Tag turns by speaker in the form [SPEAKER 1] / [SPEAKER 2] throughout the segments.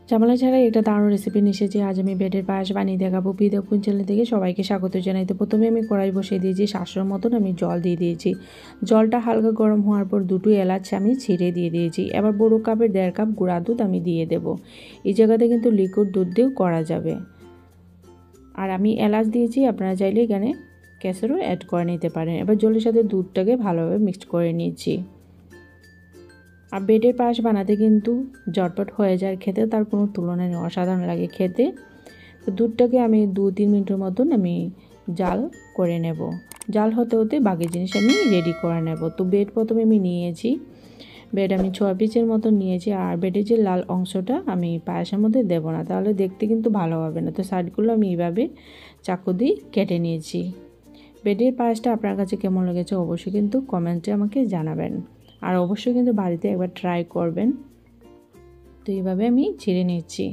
[SPEAKER 1] ঝামেলা ছাড়াই একটা দারুণ রেসিপি নিয়ে এসেছি। আজ আমি বেডের পায়েস বানিয়ে দেখাবো। বিদেপুন চ্যানেল থেকে সবাইকে স্বাগত জানাই। তো প্রথমে আমি কড়াই বসিয়ে দিয়েছি, 700 মতন আমি জল দিয়ে দিয়েছি। জলটা হালকা গরম হওয়ার পর দুটো এলাচ আমি ছিঁড়ে দিয়ে দিয়েছি। এবার বড় কাপের 1.5 কাপ গুঁড়া দুধ আমি দিয়ে দেব। এই জায়গাতে কিন্তু লিকুইড দুধ দিয়েও করা যাবে। আর আমি এলাচ দিয়েছি, আপনারা চাইলে এখানে কেশরও অ্যাড করে নিতে পারেন। এবার জলের সাথে দুধটাকে ভালোভাবে মিক্সড করে নিয়েছি। আর বেডের পায়েস বানাতে কিন্তু ঝটপট হয়ে যায়, খেতে তার কোনো তুলনা নেই, অসাধারণ লাগে খেতে। তো দুধটাকে আমি 2-3 মিনিটের মতন আমি জাল করে নেব। জাল হতে হতে বাকি জিনিস আমি রেডি করে নেব। তো বেড প্রথমে আমি নিয়েছি, বেড আমি 6 পিসের মতন নিয়েছি। আর বেডের যে লাল অংশটা আমি পায়েসের মধ্যে দেবো না, তাহলে দেখতে কিন্তু ভালো হবে না। তো সাইডগুলো আমি এইভাবে চাকু দিয়ে কেটে নিয়েছি। বেডের পায়েসটা আপনার কাছে কেমন লেগেছে অবশ্যই কিন্তু কমেন্টে আমাকে জানাবেন। আর অবশ্যই কিন্তু বাড়িতে একবার ট্রাই করবেন। তো এইভাবে আমি ছিঁড়ে নিচ্ছি।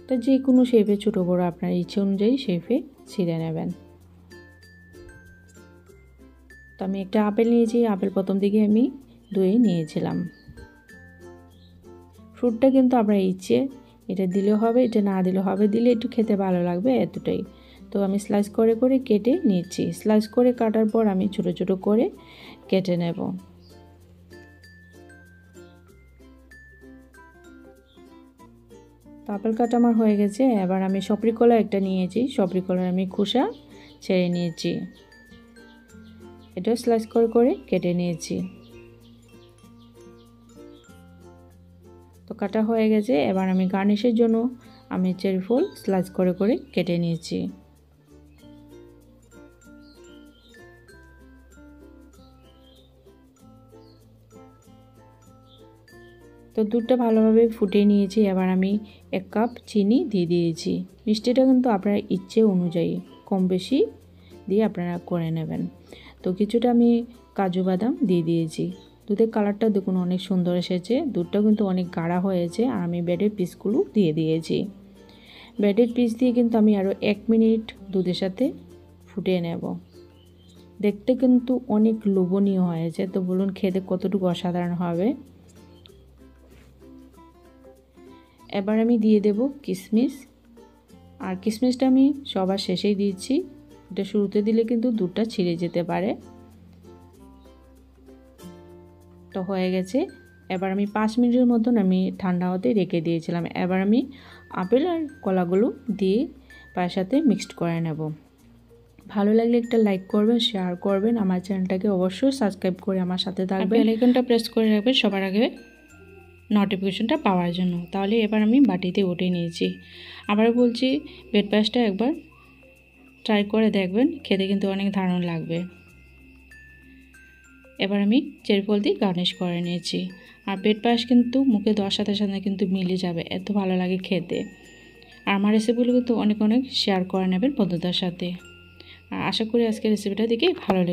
[SPEAKER 1] তো যে কোনো শেপে ছোটো বড়ো আপনার ইচ্ছে অনুযায়ী শেপে ছিঁড়ে নেবেন। তো আমি একটা আপেল নিয়েছি, আপেল প্রথম দিকে আমি ধুয়ে নিয়েছিলাম। ফ্রুটটা কিন্তু আপনার ইচ্ছে, এটা দিলেও হবে, এটা না দিলেও হবে, দিলে একটু খেতে ভালো লাগবে, এতটাই। তো আমি স্লাইস করে করে কেটে নিচ্ছি। স্লাইস করে কাটার পর আমি ছোট ছোট করে কেটে নেব। তো আপেল কাটা আমার হয়ে গেছে। এবার আমি সপরি কলা একটা নিয়েছি, সপরি কলার আমি খোসা ছেড়ে নিয়েছি। এটাও স্লাইস করে করে কেটে নিয়েছি। তো কাটা হয়ে গেছে। এবার আমি গার্নিশের জন্য আমি চেরি ফুল স্লাইস করে করে কেটে নিয়েছি। তো দুধটা ভালোভাবে ফুটিয়ে নিয়েছি। এবার আমি 1 কাপ চিনি দিয়ে দিয়েছি। মিষ্টিটা কিন্তু আপনার ইচ্ছে অনুযায়ী কম বেশি দিয়ে আপনারা করে নেবেন। তো কিছুটা আমি কাজু বাদাম দিয়ে দিয়েছি। দুধের কালারটা দেখুন অনেক সুন্দর এসেছে, দুধটাও কিন্তু অনেক গাঢ়া হয়েছে। আর আমি ব্রেডের পিসগুলো দিয়ে দিয়েছি। ব্রেডের পিস দিয়ে কিন্তু আমি আরও 1 মিনিট দুধের সাথে ফুটিয়ে নেব। দেখতে কিন্তু অনেক লোভনীয় হয়েছে। তো বলুন খেতে কতটুকু অসাধারণ হবে। এবার আমি দিয়ে দেব কিশমিশ। আর কিশমিশটা আমি সবার শেষেই দিচ্ছি, এটা শুরুতে দিলে কিন্তু দুধটা ছিঁড়ে যেতে পারে। তো হয়ে গেছে। এবার আমি 5 মিনিটের মতন আমি ঠান্ডা হতে রেখে দিয়েছিলাম। এবার আমি আপেল আর কলাগুলো দিয়ে পায়ের সাথে মিক্সড করে নেব। ভালো লাগলে একটা লাইক করবেন, শেয়ার করবেন, আমার চ্যানেলটাকে অবশ্যই সাবস্ক্রাইব করে আমার সাথে থাকবেন। বেল আইকনটা প্রেস করে রাখবেন সবার আগে নোটিফিকেশনটা পাওয়ার জন্য। তাহলে এবার আমি বাটিতে উঠে নিয়েছি। আবারও বলছি, বেড পায়েসটা একবার ট্রাই করে দেখবেন, খেতে কিন্তু অনেক দারুণ লাগবে। এবার আমি চেরি ফল দিয়ে গার্নিশ করে নিয়েছি। আর বেড পায়েস কিন্তু মুখে দেওয়ার সাথে সাথে কিন্তু মিলে যাবে, এত ভালো লাগে খেতে। আর আমার রেসিপিগুলো কিন্তু অনেক অনেক শেয়ার করে নেবেন বন্ধুদের সাথে। আর আশা করি আজকের রেসিপিটা দেখে ভালো লাগে।